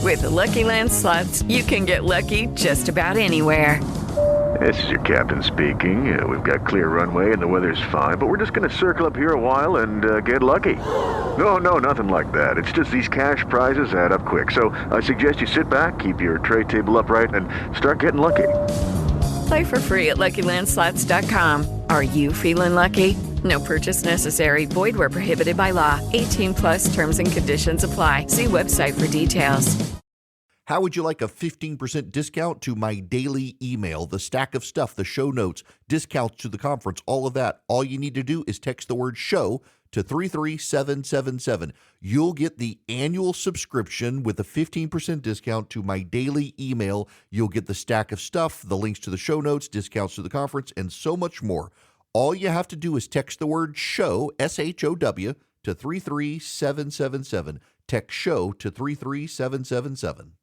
With the Lucky Land Slots, you can get lucky just about anywhere. This is your captain speaking. We've got clear runway and the weather's fine, but we're just going to circle up here a while and get lucky. No, nothing like that. It's just these cash prizes add up quick. So I suggest you sit back, keep your tray table upright, and start getting lucky. Play for free at LuckyLandSlots.com. Are you feeling lucky? No purchase necessary. Void where prohibited by law. 18 plus terms and conditions apply. See website for details. How would you like a 15% discount to my daily email, the stack of stuff, the show notes, discounts to the conference, all of that? All you need to do is text the word show to 33777. You'll get the annual subscription with a 15% discount to my daily email. You'll get the stack of stuff, the links to the show notes, discounts to the conference, and so much more. All you have to do is text the word show, SHOW, to 33777. Text show to 33777.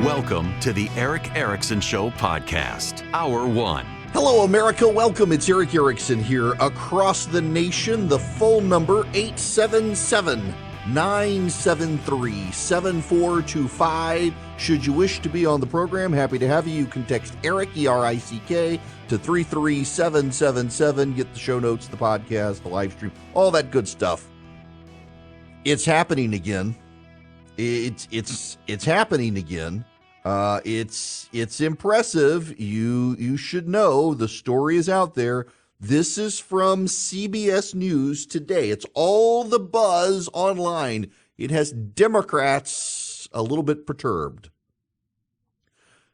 Welcome to the Eric Erickson Show podcast, Hour 1. Hello, America. Welcome. It's Eric Erickson here. Across the nation, the phone number 877-973-7425. Should you wish to be on the program, happy to have you. You can text Eric, E-R-I-C-K, to 33777. Get the show notes, the podcast, the live stream, all that good stuff. It's happening again. It's happening again. It's impressive. You should know the story is out there. This is from CBS News today. It's all the buzz online. It has Democrats a little bit perturbed.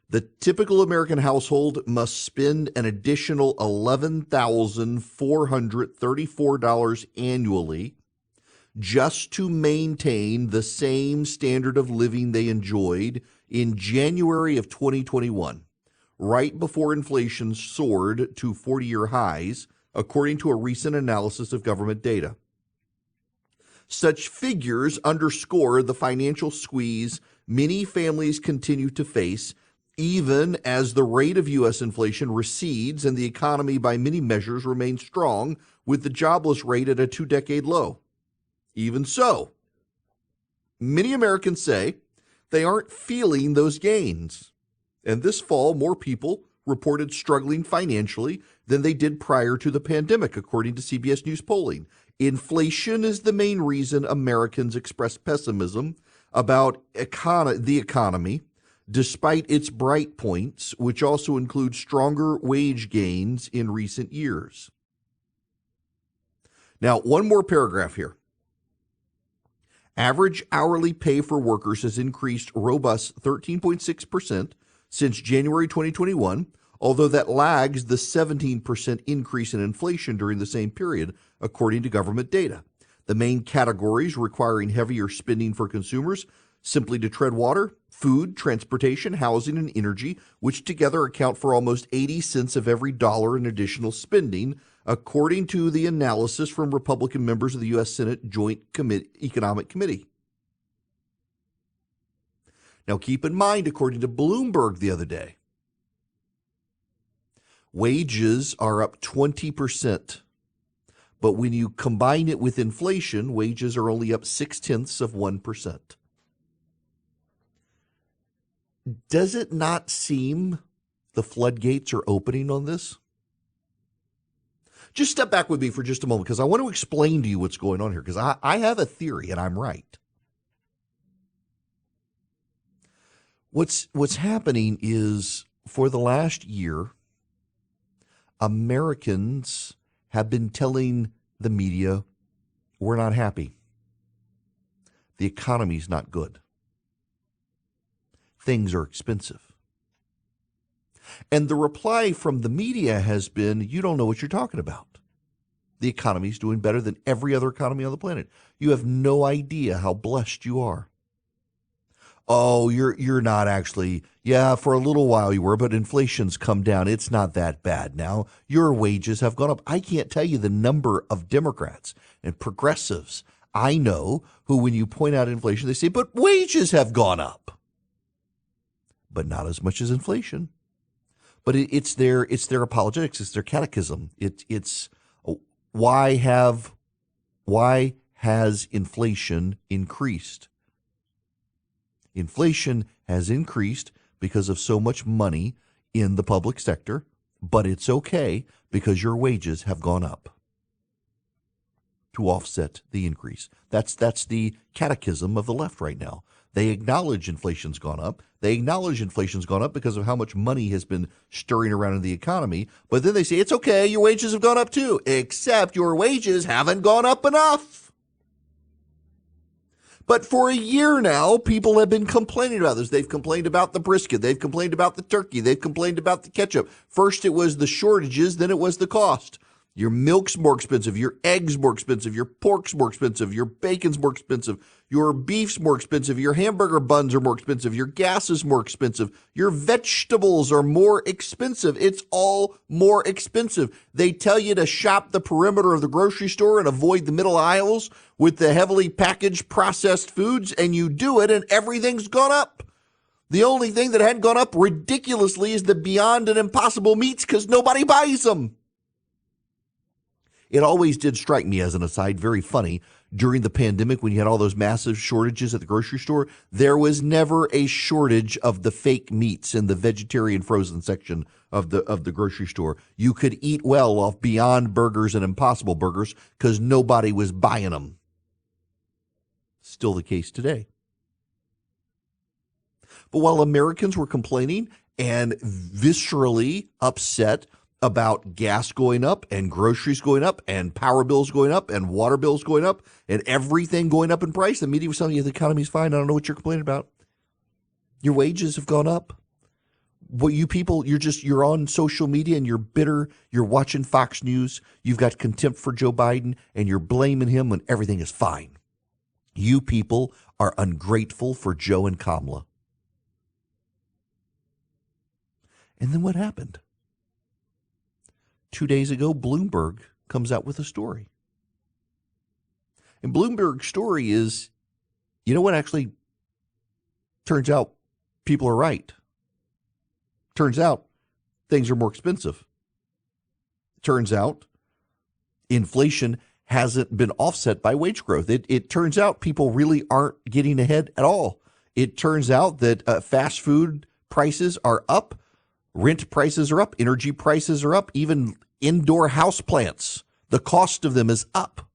The typical American household must spend an additional $11,434 annually just to maintain the same standard of living they enjoyed in January of 2021, right before inflation soared to 40-year highs, according to a recent analysis of government data. Such figures underscore the financial squeeze many families continue to face, even as the rate of U.S. inflation recedes and the economy by many measures remains strong, with the jobless rate at a two-decade low. Even so, many Americans say they aren't feeling those gains. And this fall, more people reported struggling financially than they did prior to the pandemic, according to CBS News polling. Inflation is the main reason Americans express pessimism about the economy, despite its bright points, which also include stronger wage gains in recent years. Now, one more paragraph here. Average hourly pay for workers has increased robust 13.6% since January 2021, although that lags the 17% increase in inflation during the same period, according to government data. The main categories requiring heavier spending for consumers simply to tread water, food, transportation, housing, and energy, which together account for almost 80 cents of every dollar in additional spending, according to the analysis from Republican members of the U.S. Senate Joint Economic Committee. Now, keep in mind, according to Bloomberg the other day, wages are up 20%. But when you combine it with inflation, wages are only up 0.6%. Does it not seem the floodgates are opening on this? Just step back with me for just a moment, because I want to explain to you what's going on here, because I have a theory and I'm right. What's happening is, for the last year, Americans have been telling the media, we're not happy. The economy's not good. Things are expensive. And the reply from the media has been, you don't know what you're talking about. The economy's doing better than every other economy on the planet. You have no idea how blessed you are. Oh, you're not actually. Yeah, for a little while you were, but inflation's come down. It's not that bad now. Your wages have gone up. I can't tell you the number of Democrats and progressives I know who, when you point out inflation, they say, but wages have gone up. But not as much as inflation. But it's their apologetics. It's their catechism. It's why has inflation increased? Inflation has increased because of so much money in the public sector, but it's okay because your wages have gone up to offset the increase. That's the catechism of the left right now. They acknowledge inflation's gone up. They acknowledge inflation's gone up because of how much money has been stirring around in the economy. But then they say, it's okay, your wages have gone up too, except your wages haven't gone up enough. But for a year now, people have been complaining about this. They've complained about the brisket. They've complained about the turkey. They've complained about the ketchup. First, it was the shortages. Then it was the cost. Your milk's more expensive. Your eggs more expensive. Your pork's more expensive. Your bacon's more expensive. Your beef's more expensive. Your hamburger buns are more expensive. Your gas is more expensive. Your vegetables are more expensive. It's all more expensive. They tell you to shop the perimeter of the grocery store and avoid the middle aisles with the heavily packaged processed foods, and you do it, and everything's gone up. The only thing that hadn't gone up ridiculously is the Beyond and Impossible meats because nobody buys them. It always did strike me, as an aside, very funny, during the pandemic when you had all those massive shortages at the grocery store, there was never a shortage of the fake meats in the vegetarian frozen section of the grocery store. You could eat well off Beyond Burgers and Impossible Burgers because nobody was buying them. Still the case today. But while Americans were complaining and viscerally upset about gas going up and groceries going up and power bills going up and water bills going up and everything going up in price, the media was telling you the economy's fine. I don't know what you're complaining about. Your wages have gone up. What you people, you're on social media and you're bitter. You're watching Fox News. You've got contempt for Joe Biden and you're blaming him when everything is fine. You people are ungrateful for Joe and Kamala. And then what happened? 2 days ago, Bloomberg comes out with a story. And Bloomberg's story is, you know what, actually, turns out people are right. Turns out things are more expensive. Turns out inflation hasn't been offset by wage growth. It turns out people really aren't getting ahead at all. It turns out that fast food prices are up. Rent prices are up, energy prices are up, even indoor house plants. The cost of them is up.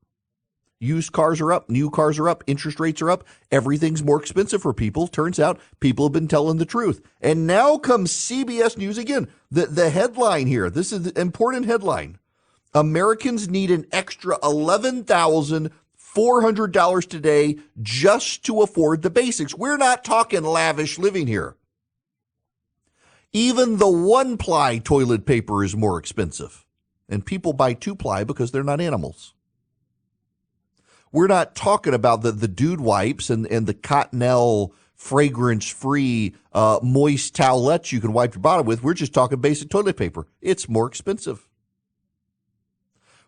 Used cars are up, new cars are up, interest rates are up. Everything's more expensive for people. Turns out people have been telling the truth. And now comes CBS News again. The headline here, this is the important headline. Americans need an extra $11,400 today just to afford the basics. We're not talking lavish living here. Even the one-ply toilet paper is more expensive. And people buy two-ply because they're not animals. We're not talking about the dude wipes and the Cottonelle fragrance-free moist towelettes you can wipe your bottom with. We're just talking basic toilet paper. It's more expensive.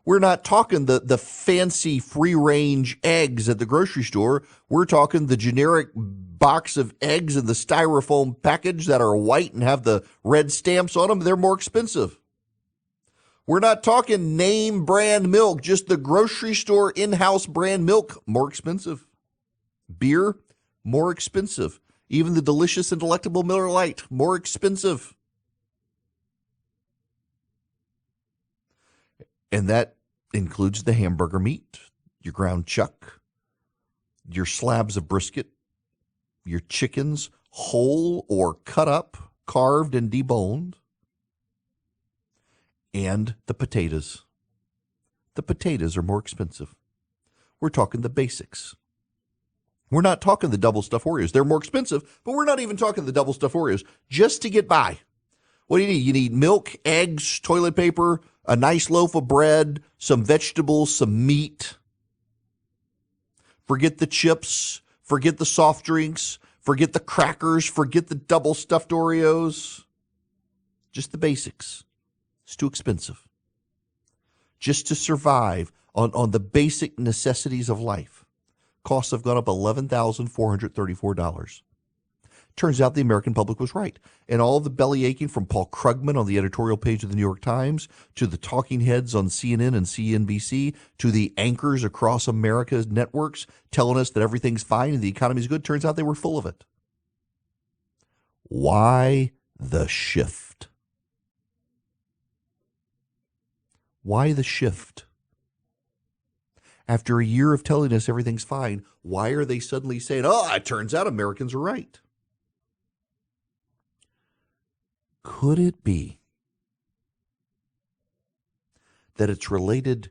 We're not talking the fancy free-range eggs at the grocery store. We're talking the generic box of eggs in the styrofoam package that are white and have the red stamps on them. They're more expensive. We're not talking name brand milk, just the grocery store in-house brand milk, more expensive. Beer, more expensive. Even the delicious and delectable Miller Lite, more expensive. And that includes the hamburger meat, your ground chuck, your slabs of brisket, your chickens whole or cut up, carved and deboned, and the potatoes. The potatoes are more expensive. We're talking the basics. We're not talking the double stuffed Oreos. They're more expensive, but we're not even talking the double stuffed Oreos just to get by. What do you need? You need milk, eggs, toilet paper, a nice loaf of bread, some vegetables, some meat. Forget the chips. Forget the soft drinks. Forget the crackers. Forget the double stuffed Oreos. Just the basics. It's too expensive. Just to survive on the basic necessities of life. Costs have gone up $11,434. Turns out the American public was right. And all the belly aching from Paul Krugman on the editorial page of the New York Times, to the talking heads on CNN and CNBC, to the anchors across America's networks telling us that everything's fine and the economy's good, turns out they were full of it. Why the shift? Why the shift? After a year of telling us everything's fine, why are they suddenly saying, oh, it turns out Americans are right? Could it be that it's related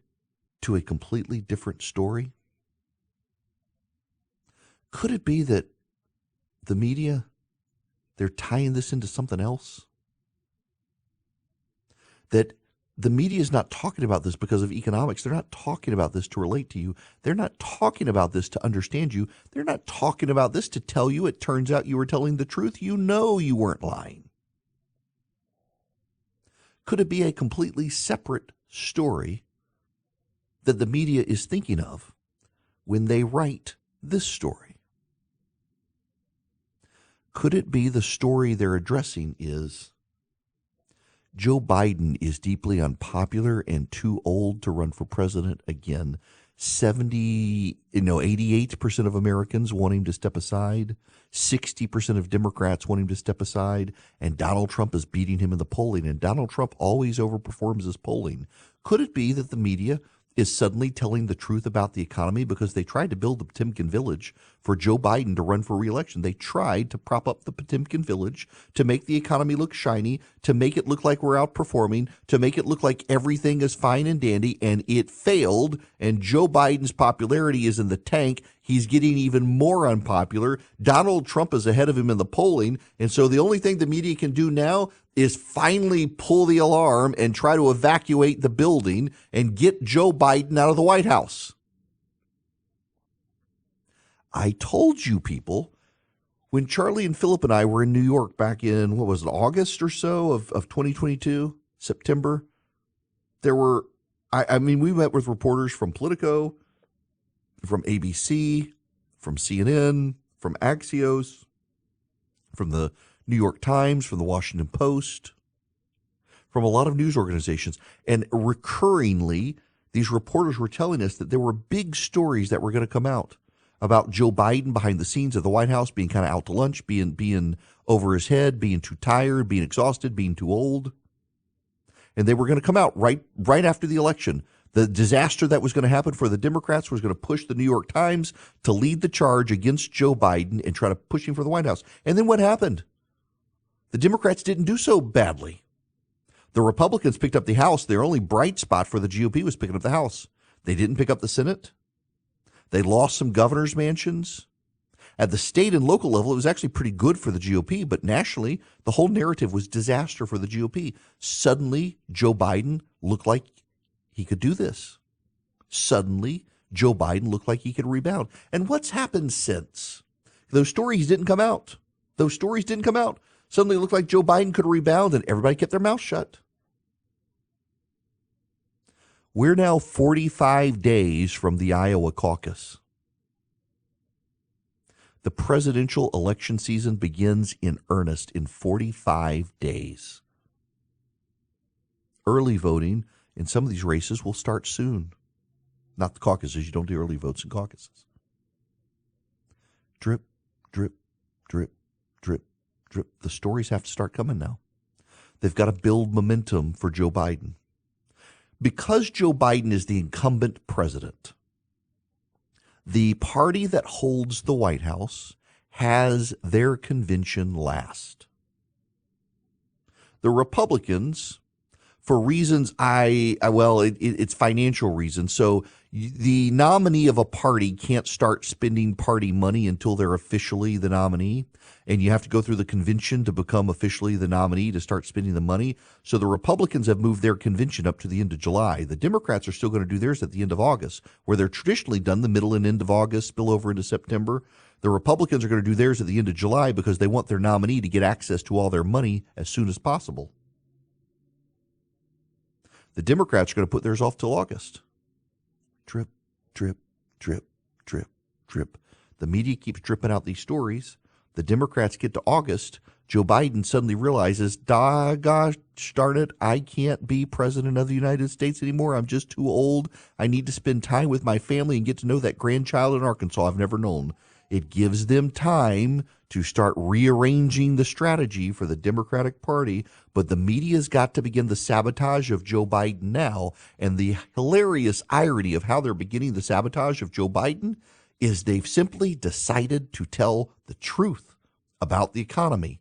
to a completely different story? Could it be that the media, they're tying this into something else? That the media is not talking about this because of economics. They're not talking about this to relate to you. They're not talking about this to understand you. They're not talking about this to tell you it turns out you were telling the truth. You know you weren't lying. Could it be a completely separate story that the media is thinking of when they write this story? Could it be the story they're addressing is Joe Biden is deeply unpopular and too old to run for president again? 88% of Americans want him to step aside. 60% of Democrats want him to step aside. And Donald Trump is beating him in the polling. And Donald Trump always overperforms his polling. Could it be that the media is suddenly telling the truth about the economy because they tried to build the Potemkin Village for Joe Biden to run for re-election? They tried to prop up the Potemkin Village to make the economy look shiny, to make it look like we're outperforming, to make it look like everything is fine and dandy, and it failed, and Joe Biden's popularity is in the tank. He's getting even more unpopular. Donald Trump is ahead of him in the polling, and so the only thing the media can do now is finally pull the alarm and try to evacuate the building and get Joe Biden out of the White House. I told you people, when Charlie and Philip and I were in New York back in, August or so of 2022, September, there were, we met with reporters from Politico, from ABC, from CNN, from Axios, from the New York Times, from the Washington Post, from a lot of news organizations. And recurringly, these reporters were telling us that there were big stories that were going to come out about Joe Biden behind the scenes at the White House, being kind of out to lunch, being over his head, being too tired, being exhausted, being too old. And they were going to come out right after the election. The disaster that was going to happen for the Democrats was going to push the New York Times to lead the charge against Joe Biden and try to push him for the White House. And then what happened? The Democrats didn't do so badly. The Republicans picked up the House. Their only bright spot for the GOP was picking up the House. They didn't pick up the Senate. They lost some governor's mansions. At the state and local level, it was actually pretty good for the GOP, but nationally, the whole narrative was disaster for the GOP. Suddenly, Joe Biden looked like he could do this. Suddenly, Joe Biden looked like he could rebound. And what's happened since? Those stories didn't come out. Suddenly it looked like Joe Biden could rebound, and everybody kept their mouth shut. We're now 45 days from the Iowa caucus. The presidential election season begins in earnest in 45 days. Early voting in some of these races will start soon. Not the caucuses. You don't do early votes in caucuses. Drip, drip, drip, drip, drip. The stories have to start coming now. They've got to build momentum for Joe Biden. Because Joe Biden is the incumbent president, the party that holds the White House has their convention last. The Republicans, for reasons it's financial reasons. So the nominee of a party can't start spending party money until they're officially the nominee. And you have to go through the convention to become officially the nominee to start spending the money. So the Republicans have moved their convention up to the end of July. The Democrats are still going to do theirs at the end of August, where they're traditionally done the middle and end of August, spill over into September. The Republicans are going to do theirs at the end of July because they want their nominee to get access to all their money as soon as possible. The Democrats are going to put theirs off till August. Drip, drip, drip, drip, drip. The media keeps dripping out these stories The Democrats get to August, Joe Biden suddenly realizes, gosh darn it, I can't be president of the United States anymore. I'm just too old. I need to spend time with my family and get to know that grandchild in Arkansas I've never known. It gives them time to start rearranging the strategy for the Democratic Party, but the media's got to begin the sabotage of Joe Biden now. And the hilarious irony of how they're beginning the sabotage of Joe Biden is they've simply decided to tell the truth about the economy.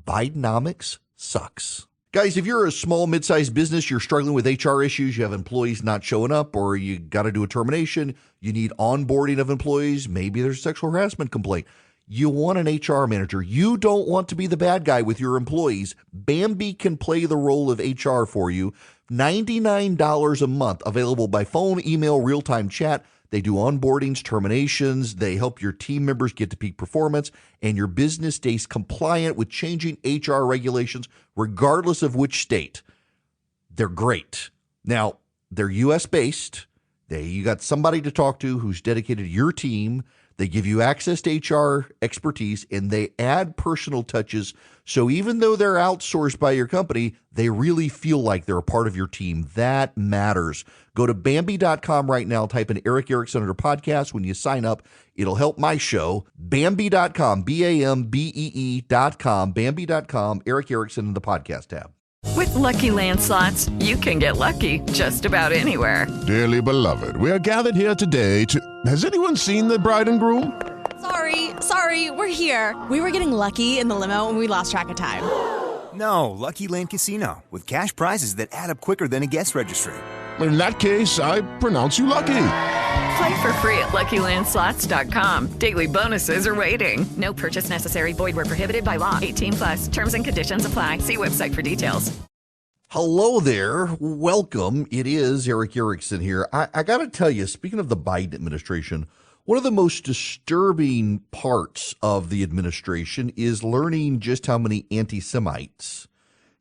Bidenomics sucks. Guys, if you're a small, mid-sized business, you're struggling with HR issues, you have employees not showing up, or you got to do a termination, you need onboarding of employees, maybe there's a sexual harassment complaint. You want an HR manager. You don't want to be the bad guy with your employees. Bambee can play the role of HR for you. $99 a month, available by phone, email, real-time chat. They do onboardings, terminations. They help your team members get to peak performance, and your business stays compliant with changing HR regulations, regardless of which state. They're great. Now, they're U.S.-based. You got somebody to talk to who's dedicated to your team. They give you access to HR expertise, and they add personal touches. So even though they're outsourced by your company, they really feel like they're a part of your team. That matters. Go to Bambee.com right now. Type in Eric Erickson under podcast. When you sign up, it'll help my show. Bambee.com, Bambee.com, Bambee.com, Eric Erickson in the podcast tab. With Lucky Land Slots, you can get lucky just about anywhere. Dearly beloved, we are gathered here today to... Has anyone seen the bride and groom? Sorry, we're here. We were getting lucky in the limo and we lost track of time. No, Lucky Land Casino, with cash prizes that add up quicker than a guest registry. In that case, I pronounce you lucky. Play for free at LuckyLandSlots.com. Daily bonuses are waiting. No purchase necessary. Void where prohibited by law. 18+. Terms and conditions apply. See website for details. Hello there. Welcome. It is Eric Erickson here. I got to tell you, speaking of the Biden administration, one of the most disturbing parts of the administration is learning just how many anti-Semites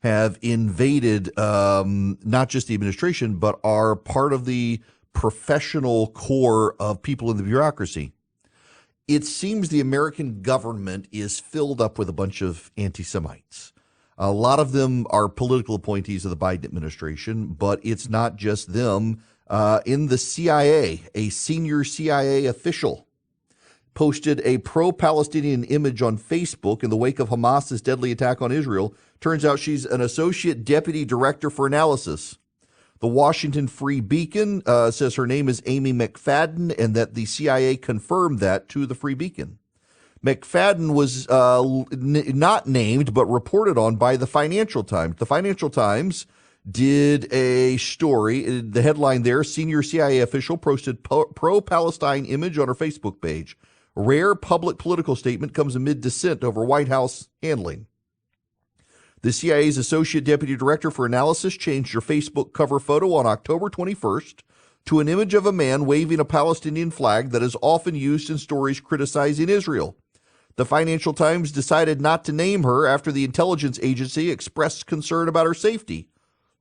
have invaded not just the administration, but are part of the professional core of people in the bureaucracy. It seems the American government is filled up with a bunch of anti-Semites. A lot of them are political appointees of the Biden administration, but it's not just them. In the CIA, a senior CIA official posted a pro-Palestinian image on Facebook in the wake of Hamas's deadly attack on Israel. Turns out she's an associate deputy director for analysis. The Washington Free Beacon says her name is Amy McFadden and that the CIA confirmed that to the Free Beacon. McFadden was not named but reported on by the Financial Times. The Financial Times did a story. The headline there, senior CIA official posted pro-Palestine image on her Facebook page. Rare public political statement comes amid dissent over White House handling. The CIA's Associate Deputy Director for Analysis changed her Facebook cover photo on October 21st to an image of a man waving a Palestinian flag that is often used in stories criticizing Israel. The Financial Times decided not to name her after the intelligence agency expressed concern about her safety.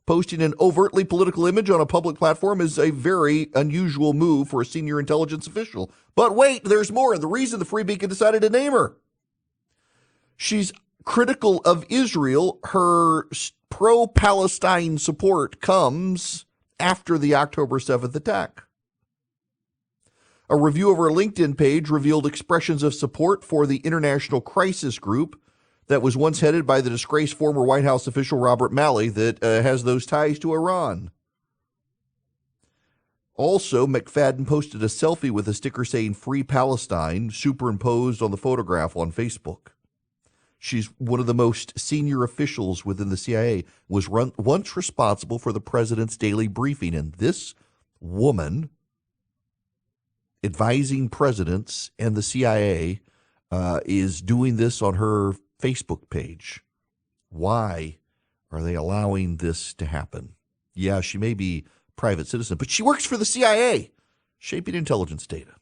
Posting an overtly political image on a public platform is a very unusual move for a senior intelligence official. But wait, there's more. The reason the Free Beacon decided to name her. She's critical of Israel. Her pro-Palestine support comes after the October 7th attack. A review of her LinkedIn page revealed expressions of support for the International Crisis Group that was once headed by the disgraced former White House official Robert Malley that has those ties to Iran. Also, McFadden posted a selfie with a sticker saying Free Palestine superimposed on the photograph on Facebook. She's one of the most senior officials within the CIA, was once responsible for the president's daily briefing. And this woman advising presidents and the CIA is doing this on her Facebook page. Why are they allowing this to happen? Yeah, she may be a private citizen, but she works for the CIA, shaping intelligence data.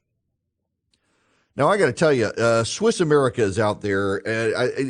Now, I got to tell you, Swiss America is out there.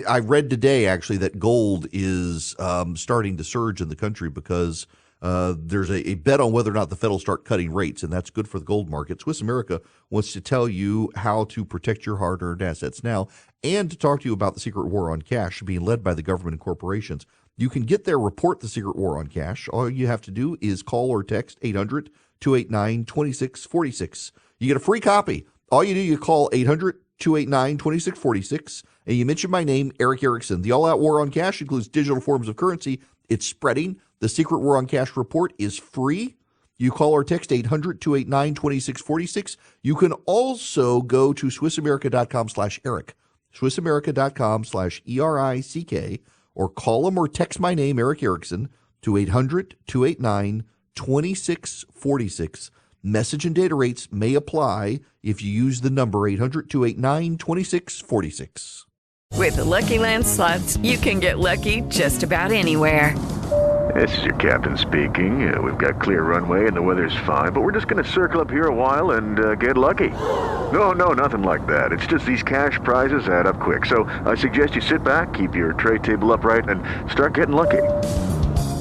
I read today, actually, that gold is starting to surge in the country because There's a bet on whether or not the Fed will start cutting rates, and that's good for the gold market. Swiss America wants to tell you how to protect your hard-earned assets now and to talk to you about the secret war on cash being led by the government and corporations. You can get their report, The Secret War on Cash. All you have to do is call or text 800-289-2646. You get a free copy. All you do, you call 800-289-2646, and you mention my name, Eric Erickson. The All-Out War on Cash includes digital forms of currency. It's spreading. The Secret War on Cash report is free. You call or text 800-289-2646. You can also go to SwissAmerica.com/Eric, SwissAmerica.com/ERICK, or call them or text my name, Eric Erickson, to 800-289-2646. Message and data rates may apply if you use the number 800-289-2646. With the Lucky Land Slots, you can get lucky just about anywhere. This is your captain speaking. We've got clear runway and the weather's fine, but we're just going to circle up here a while and get lucky. No, nothing like that. It's just these cash prizes add up quick. So I suggest you sit back, keep your tray table upright, and start getting lucky.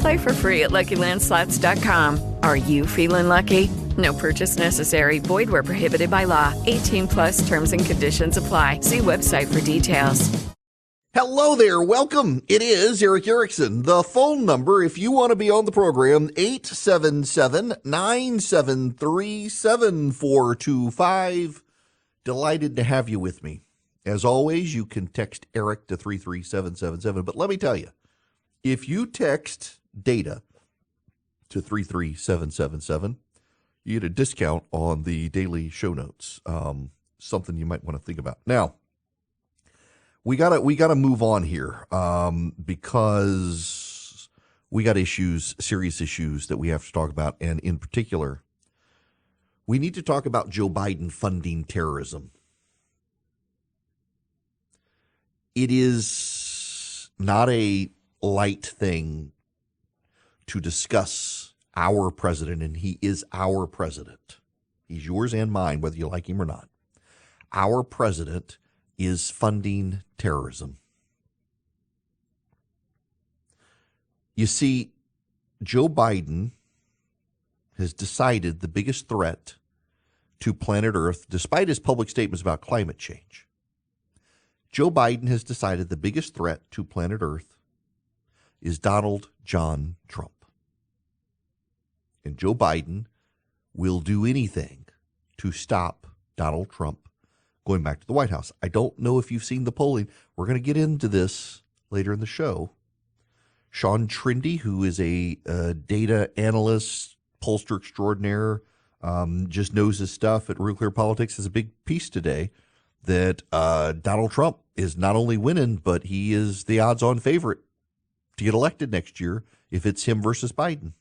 Play for free at LuckyLandSlots.com. Are you feeling lucky? No purchase necessary. Void where prohibited by law. 18+ terms and conditions apply. See website for details. Hello there. Welcome. It is Eric Erickson. The phone number, if you want to be on the program, 877-973-7425. Delighted to have you with me. As always, you can text Eric to 33777. But let me tell you, if you text data to 33777, you get a discount on the daily show notes. Something you might want to think about. Now, we gotta move on here because we got serious issues that we have to talk about, and in particular, we need to talk about Joe Biden funding terrorism. It is not a light thing to discuss our president, and he is our president. He's yours and mine, whether you like him or not. Our president is funding terrorism. You see, Joe Biden has decided the biggest threat to planet Earth, despite his public statements about climate change, Joe Biden has decided the biggest threat to planet Earth is Donald John Trump. And Joe Biden will do anything to stop Donald Trump going back to the White House. I don't know if you've seen the polling. We're going to get into this later in the show. Sean Trindy, who is a data analyst, pollster extraordinaire, just knows his stuff at Real Clear Politics, has a big piece today that Donald Trump is not only winning, but he is the odds-on favorite to get elected next year if it's him versus Biden.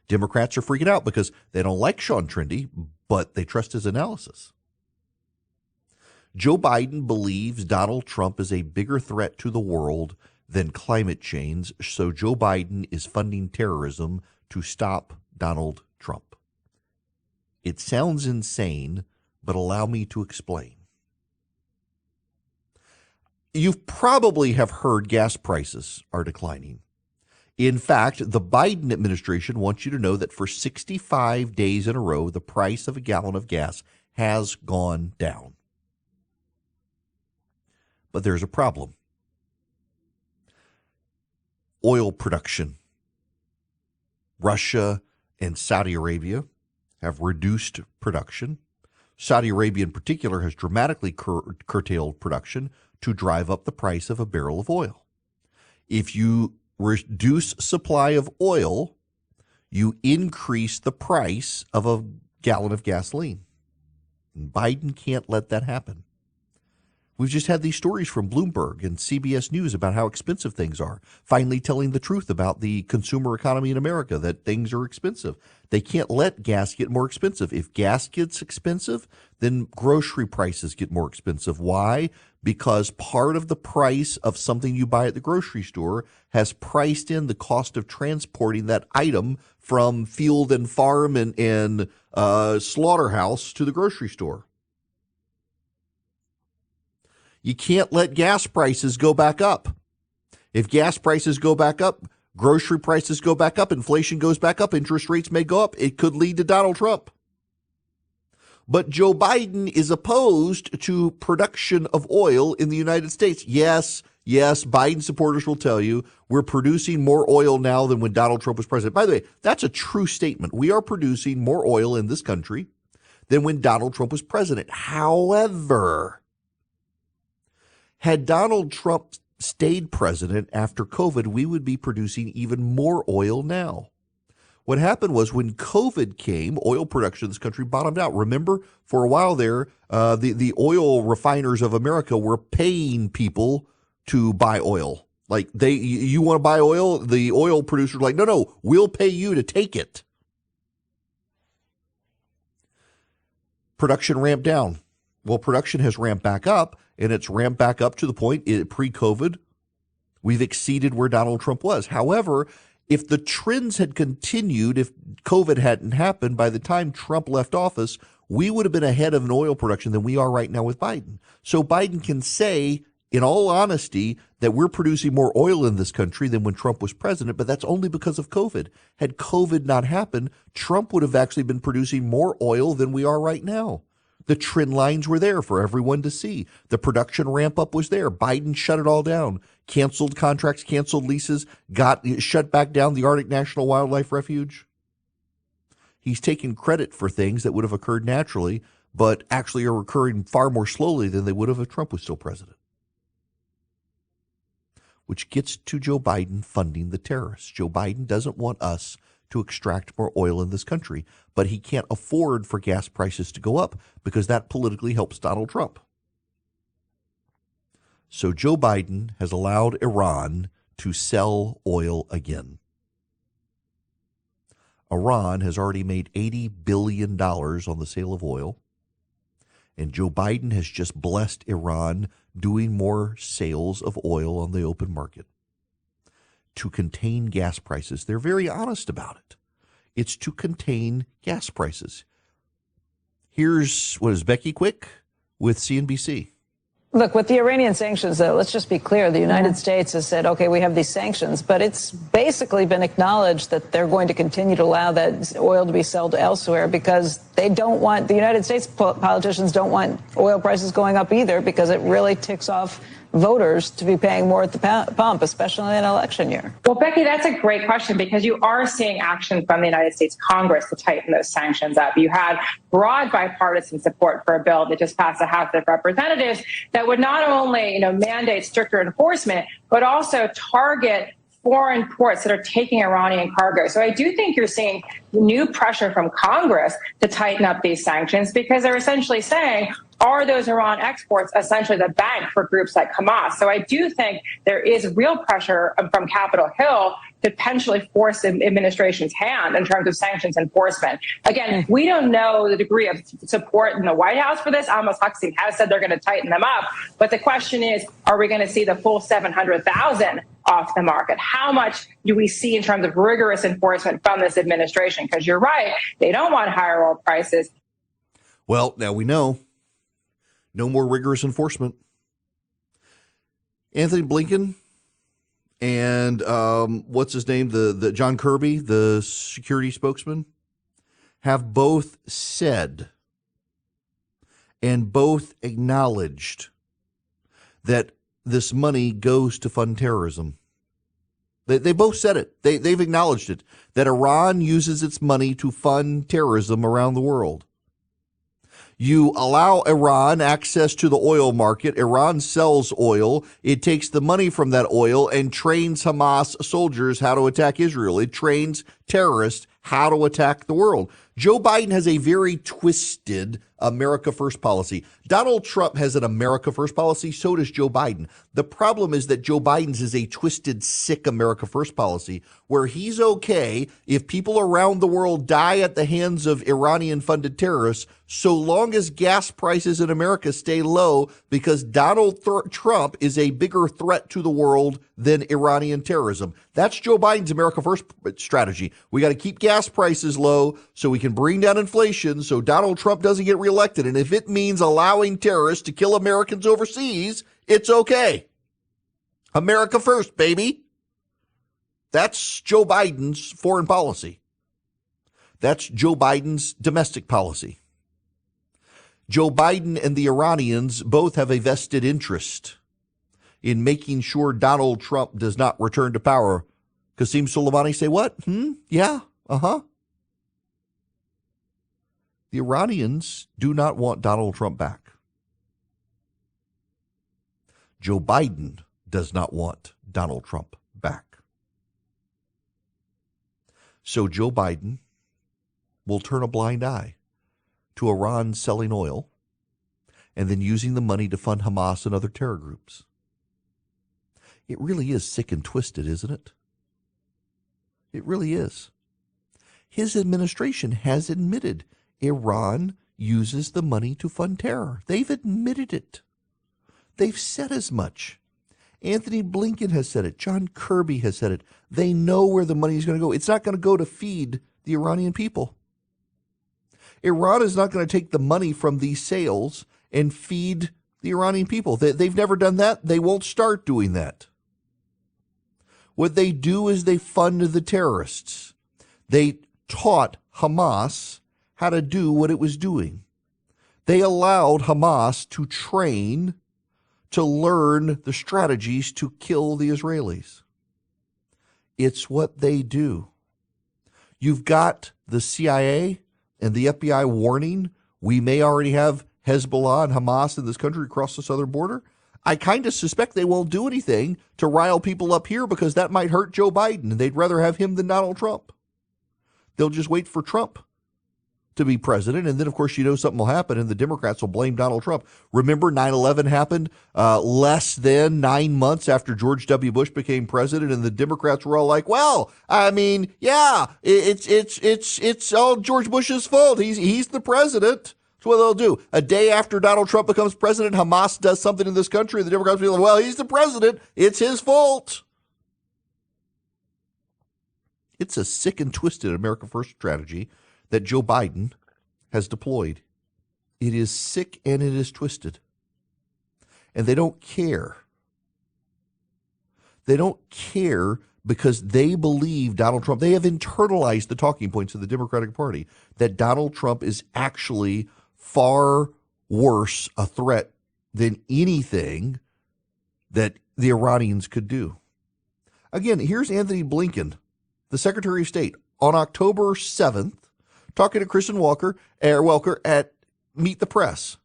Democrats are freaking out because they don't like Sean Trindy, but they trust his analysis. Joe Biden believes Donald Trump is a bigger threat to the world than climate change, so Joe Biden is funding terrorism to stop Donald Trump. It sounds insane, but allow me to explain. You probably have heard gas prices are declining. In fact, the Biden administration wants you to know that for 65 days in a row, the price of a gallon of gas has gone down. But there's a problem. Oil production. Russia and Saudi Arabia have reduced production. Saudi Arabia in particular has dramatically curtailed production to drive up the price of a barrel of oil. If you reduce supply of oil, you increase the price of a gallon of gasoline. And Biden can't let that happen. We've just had these stories from Bloomberg and CBS News about how expensive things are, finally telling the truth about the consumer economy in America, that things are expensive. They can't let gas get more expensive. If gas gets expensive, then grocery prices get more expensive. Why? Because part of the price of something you buy at the grocery store has priced in the cost of transporting that item from field and farm and slaughterhouse to the grocery store. You can't let gas prices go back up. If gas prices go back up, Grocery prices go back up, inflation goes back up, interest rates may go up. It could lead to Donald Trump. But Joe Biden is opposed to production of oil in the United States. Yes, Biden supporters will tell you we're producing more oil now than when Donald Trump was president. By the way, that's a true statement. We are producing more oil in this country than when Donald Trump was president. However, had Donald Trump stayed president after COVID, we would be producing even more oil now. What happened was when COVID came, oil production in this country bottomed out. Remember, for a while there, the oil refiners of America were paying people to buy oil. Like you want to buy oil? The oil producers were like, no, we'll pay you to take it. Production ramped down. Well, production has ramped back up, and it's ramped back up to the point pre-COVID, we've exceeded where Donald Trump was. However, if the trends had continued, if COVID hadn't happened, by the time Trump left office, we would have been ahead of an oil production than we are right now with Biden. So Biden can say, in all honesty, that we're producing more oil in this country than when Trump was president, but that's only because of COVID. Had COVID not happened, Trump would have actually been producing more oil than we are right now. The trend lines were there for everyone to see. The production ramp up was there. Biden shut it all down. Canceled contracts, canceled leases, shut back down the Arctic National Wildlife Refuge. He's taking credit for things that would have occurred naturally, but actually are occurring far more slowly than they would have if Trump was still president. Which gets to Joe Biden funding the terrorists. Joe Biden doesn't want us to extract more oil in this country, but he can't afford for gas prices to go up because that politically helps Donald Trump. So Joe Biden has allowed Iran to sell oil again. Iran has already made $80 billion on the sale of oil, and Joe Biden has just blessed Iran doing more sales of oil on the open market to contain gas prices. They're very honest about it. It's to contain gas prices. Here's what is Becky Quick with CNBC. Look, with the Iranian sanctions, though, let's just be clear. The United States has said, OK, we have these sanctions, but it's basically been acknowledged that they're going to continue to allow that oil to be sold elsewhere because they don't want, the United States politicians don't want oil prices going up either because it really ticks off voters to be paying more at the pump, especially in an election year. Well, Becky, that's a great question because you are seeing action from the United States Congress to tighten those sanctions up. You had broad bipartisan support for a bill that just passed the House of Representatives that would not only, mandate stricter enforcement, but also target foreign ports that are taking Iranian cargo. So I do think you're seeing new pressure from Congress to tighten up these sanctions because they're essentially saying, are those Iran exports essentially the bank for groups like Hamas? So I do think there is real pressure from Capitol Hill to potentially force the administration's hand in terms of sanctions enforcement. Again, we don't know the degree of support in the White House for this. Amos Hochstein has said they're going to tighten them up. But the question is, are we going to see the full 700,000 off the market? How much do we see in terms of rigorous enforcement from this administration? Because you're right, they don't want higher oil prices. Well, now we know. No more rigorous enforcement. Anthony Blinken and what's his name? The John Kirby, the security spokesman, have both said and both acknowledged that this money goes to fund terrorism. They both said it. They've acknowledged it, that Iran uses its money to fund terrorism around the world. You allow Iran access to the oil market. Iran sells oil. It takes the money from that oil and trains Hamas soldiers how to attack Israel. It trains terrorists how to attack the world. Joe Biden has a very twisted America First policy. Donald Trump has an America First policy. So does Joe Biden. The problem is that Joe Biden's is a twisted, sick America First policy where he's okay if people around the world die at the hands of Iranian-funded terrorists so long as gas prices in America stay low because Donald Trump is a bigger threat to the world than Iranian terrorism. That's Joe Biden's America First strategy. We got to keep gas prices low so we can bring down inflation so Donald Trump doesn't get reelected. And if it means allowing terrorists to kill Americans overseas, it's okay. America first, baby. That's Joe Biden's foreign policy. That's Joe Biden's domestic policy. Joe Biden and the Iranians both have a vested interest in making sure Donald Trump does not return to power. Qasem Soleimani say what? Yeah, uh-huh. The Iranians do not want Donald Trump back. Joe Biden does not want Donald Trump back. So Joe Biden will turn a blind eye to Iran selling oil and then using the money to fund Hamas and other terror groups. It really is sick and twisted, isn't it? It really is. His administration has admitted Iran uses the money to fund terror. They've admitted it. They've said as much. Anthony Blinken has said it. John Kirby has said it. They know where the money is going to go. It's not going to go to feed the Iranian people. Iran is not going to take the money from these sales and feed the Iranian people. They've never done that. They won't start doing that. What they do is they fund the terrorists. They taught Hamas how to do what it was doing. They allowed Hamas to train, to learn the strategies to kill the Israelis. It's what they do. You've got the CIA and the FBI warning we may already have Hezbollah and Hamas in this country across the southern border. I kind of suspect they won't do anything to rile people up here because that might hurt Joe Biden, and they'd rather have him than Donald Trump. They'll just wait for Trump to be president, and then, of course, something will happen, and the Democrats will blame Donald Trump. Remember, 9/11 happened less than 9 months after George W. Bush became president, and the Democrats were all like, well, I mean, yeah, it's all George Bush's fault. He's the president. That's what they'll do. A day after Donald Trump becomes president, Hamas does something in this country, and the Democrats will be like, well, he's the president. It's his fault. It's a sick and twisted America First strategy that Joe Biden has deployed. It is sick and it is twisted. And they don't care. They don't care because they believe Donald Trump, they have internalized the talking points of the Democratic Party, that Donald Trump is actually far worse a threat than anything that the Iranians could do. Again, here's Anthony Blinken, the Secretary of State, on October 7th, talking to Kristen Welker at Meet the Press.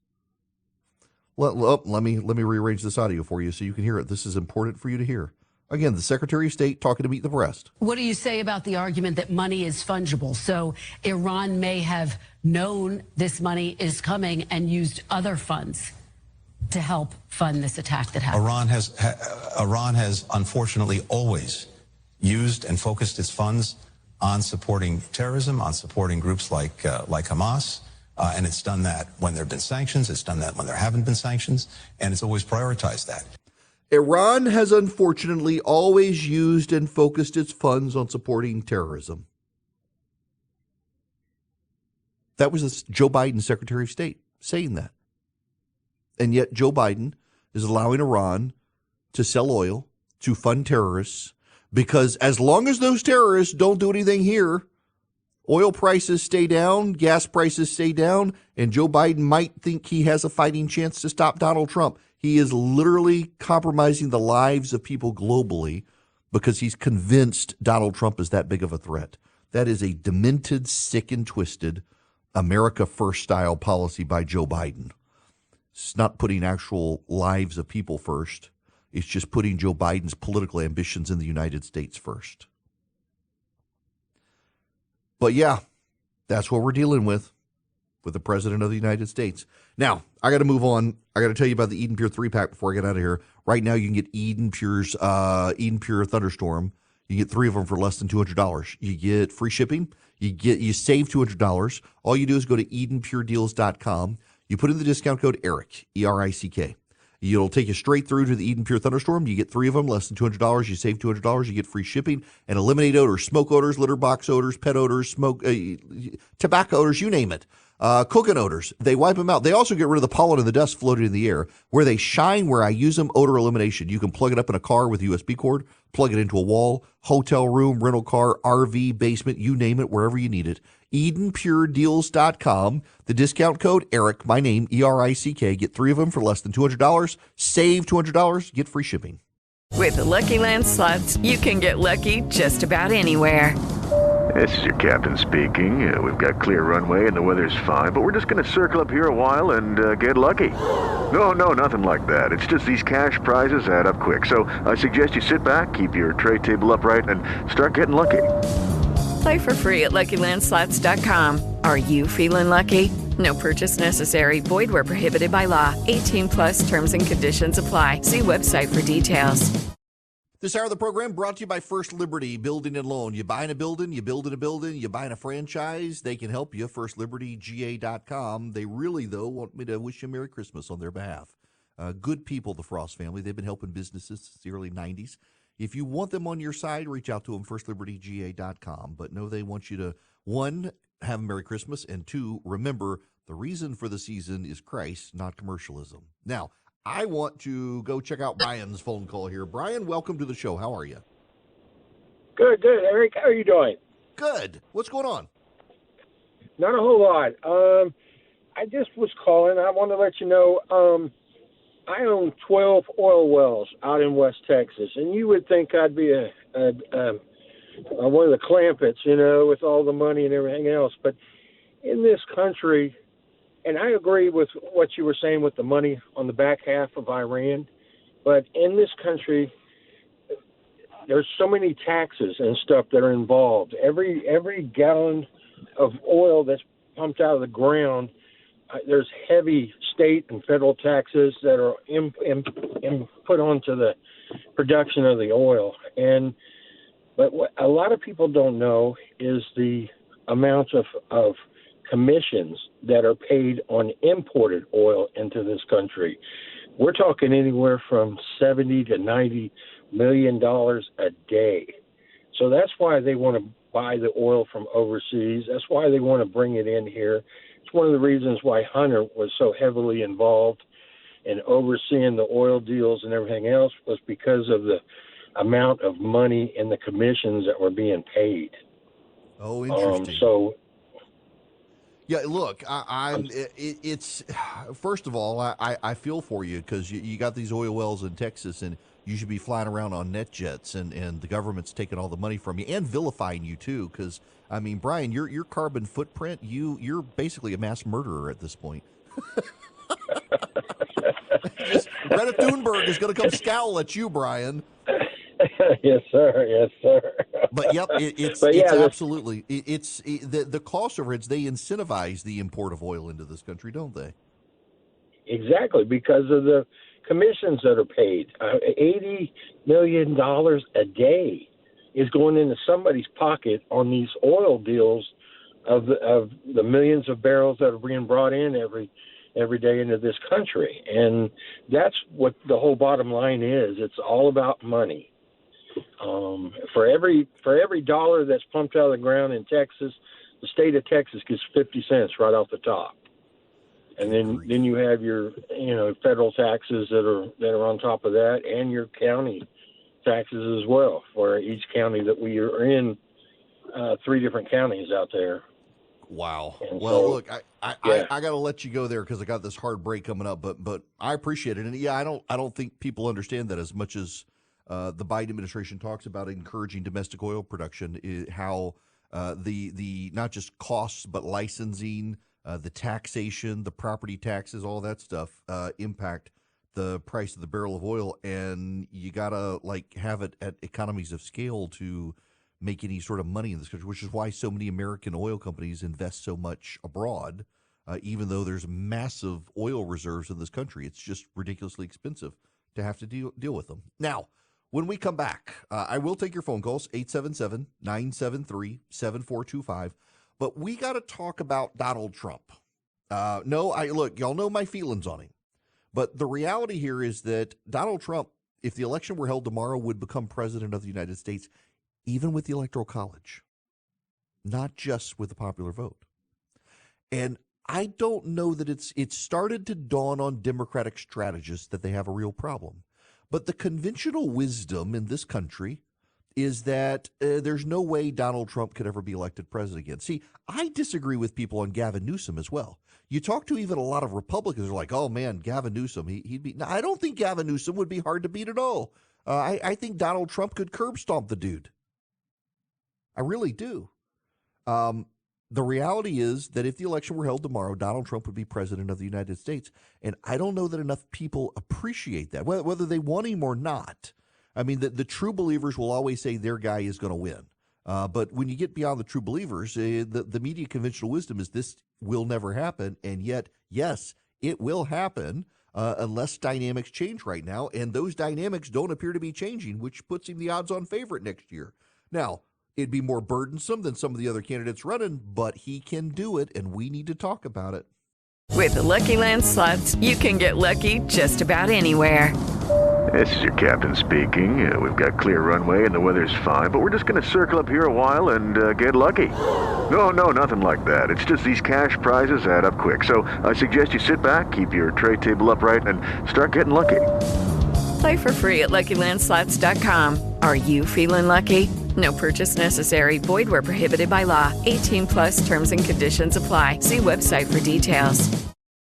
Let me rearrange this audio for you so you can hear it. This is important for you to hear. Again, the Secretary of State talking to Meet the Press. What do you say about the argument that money is fungible? So Iran may have known this money is coming and used other funds to help fund this attack that happened. Iran has unfortunately always used and focused its funds on supporting terrorism, on supporting groups like Hamas, and it's done that when there have been sanctions. It's done that when there haven't been sanctions, and it's always prioritized that. Iran has unfortunately always used and focused its funds on supporting terrorism. That was Joe Biden, Secretary of State, saying that. And yet Joe Biden is allowing Iran to sell oil, to fund terrorists, because as long as those terrorists don't do anything here, oil prices stay down, gas prices stay down, and Joe Biden might think he has a fighting chance to stop Donald Trump. He is literally compromising the lives of people globally because he's convinced Donald Trump is that big of a threat. That is a demented, sick, and twisted America First style policy by Joe Biden. It's not putting actual lives of people first. It's just putting Joe Biden's political ambitions in the United States first. But yeah, that's what we're dealing with the President of the United States. Now, I got to move on. I got to tell you about the Eden Pure 3-pack before I get out of here. Right now, you can get Eden Pure Thunderstorm. You get 3 of them for less than $200. You get free shipping. You save $200. All you do is go to EdenPureDeals.com. You put in the discount code ERIC, E-R-I-C-K. It'll take you straight through to the Eden Pure Thunderstorm. You get 3 of them, less than $200. You save $200. You get free shipping and eliminate odors, smoke odors, litter box odors, pet odors, tobacco odors, you name it. Cooking odors, they wipe them out. They also get rid of the pollen and the dust floating in the air. Where they shine, where I use them, odor elimination. You can plug it up in a car with a USB cord, plug it into a wall, hotel room, rental car, RV, basement, you name it, wherever you need it. EdenPureDeals.com. The discount code ERIC, my name, ERICK. Get 3 of them for less than $200. Save $200. Get free shipping. With the Lucky Land Slots, you can get lucky just about anywhere. This is your captain speaking. We've got clear runway and the weather's fine, but we're just going to circle up here a while and get lucky. No, nothing like that. It's just these cash prizes add up quick. So I suggest you sit back, keep your tray table upright, and start getting lucky. Play for free at LuckyLandSlots.com. Are you feeling lucky? No purchase necessary. Void where prohibited by law. 18 plus terms and conditions apply. See website for details. This hour of the program brought to you by First Liberty Building and Loan. You buying a building, you building a building, you buying a franchise, they can help you. FirstLibertyGA.com. They really, though, want me to wish you a Merry Christmas on their behalf. Good people, the Frost family. They've been helping businesses since the early 90s. If you want them on your side, reach out to them, FirstLibertyGA.com. But know they want you to, 1, have a Merry Christmas, and 2, remember, the reason for the season is Christ, not commercialism. Now, I want to go check out Brian's phone call here. Brian, welcome to the show. How are you? Good, Eric. How are you doing? Good. What's going on? Not a whole lot. I just was calling. I want to let you know I own 12 oil wells out in West Texas, and you would think I'd be one of the clampets, with all the money and everything else. But in this country, and I agree with what you were saying with the money on the back half of Iran, but in this country, there's so many taxes and stuff that are involved. Every gallon of oil that's pumped out of the ground, there's heavy state and federal taxes that are put onto the production of the oil. But what a lot of people don't know is the amount of commissions that are paid on imported oil into this country. We're talking anywhere from $70 to $90 million a day. So that's why they want to buy the oil from overseas. That's why they want to bring it in here. It's one of the reasons why Hunter was so heavily involved in overseeing the oil deals and everything else, was because of the amount of money and the commissions that were being paid. Oh, interesting. Yeah, look, it's first of all, I feel for you, because you got these oil wells in Texas, and you should be flying around on net jets, and the government's taking all the money from you and vilifying you too. Because I mean, Brian, your carbon footprint, you're basically a mass murderer at this point. Greta Thunberg is going to come scowl at you, Brian. Yes, sir. But yep, it's absolutely the cost overheads. They incentivize the import of oil into this country, don't they? Exactly, because of the commissions that are paid. $80 million a day is going into somebody's pocket on these oil deals of the millions of barrels that are being brought in every day into this country. And that's what the whole bottom line is. It's all about money. For every dollar that's pumped out of the ground in Texas, the state of Texas gets 50 cents right off the top. And then you have your federal taxes that are on top of that, and your county taxes as well for each county that we are in. 3 different counties out there. Wow. Well, look, I got to let you go there because I got this hard break coming up, but I appreciate it. And yeah, I don't think people understand that as much as the Biden administration talks about encouraging domestic oil production, how the not just costs, but licensing, the taxation, the property taxes, all that stuff impact the price of the barrel of oil. And you got to have it at economies of scale to make any sort of money in this country, which is why so many American oil companies invest so much abroad, even though there's massive oil reserves in this country. It's just ridiculously expensive to have to deal with them. Now, when we come back, I will take your phone calls, 877-973-7425. But we got to talk about Donald Trump. Look, y'all know my feelings on him. But the reality here is that Donald Trump, if the election were held tomorrow, would become president of the United States, even with the Electoral College, not just with the popular vote. And I don't know that it's started to dawn on Democratic strategists that they have a real problem. But the conventional wisdom in this country is that there's no way Donald Trump could ever be elected president again. See, I disagree with people on Gavin Newsom as well. You talk to even a lot of Republicans who are like, oh, man, Gavin Newsom, he'd be. No, I don't think Gavin Newsom would be hard to beat at all. I think Donald Trump could curb stomp the dude. I really do. The reality is that if the election were held tomorrow, Donald Trump would be president of the United States. And I don't know that enough people appreciate that, whether they want him or not. I mean, the true believers will always say their guy is going to win. But when you get beyond the true believers, the media conventional wisdom is this will never happen. And yet, yes, it will happen unless dynamics change right now. And those dynamics don't appear to be changing, which puts him the odds-on favorite next year. Now, it'd be more burdensome than some of the other candidates running, but he can do it, and we need to talk about it. With the Lucky Land Slots, you can get lucky just about anywhere. This is your captain speaking. We've got clear runway and the weather's fine, but we're just going to circle up here a while and get lucky. No, nothing like that. It's just these cash prizes add up quick. So I suggest you sit back, keep your tray table upright, and start getting lucky. Play for free at LuckyLandSlots.com. Are you feeling lucky? No purchase necessary. Void where prohibited by law. 18+ terms and conditions apply. See website for details.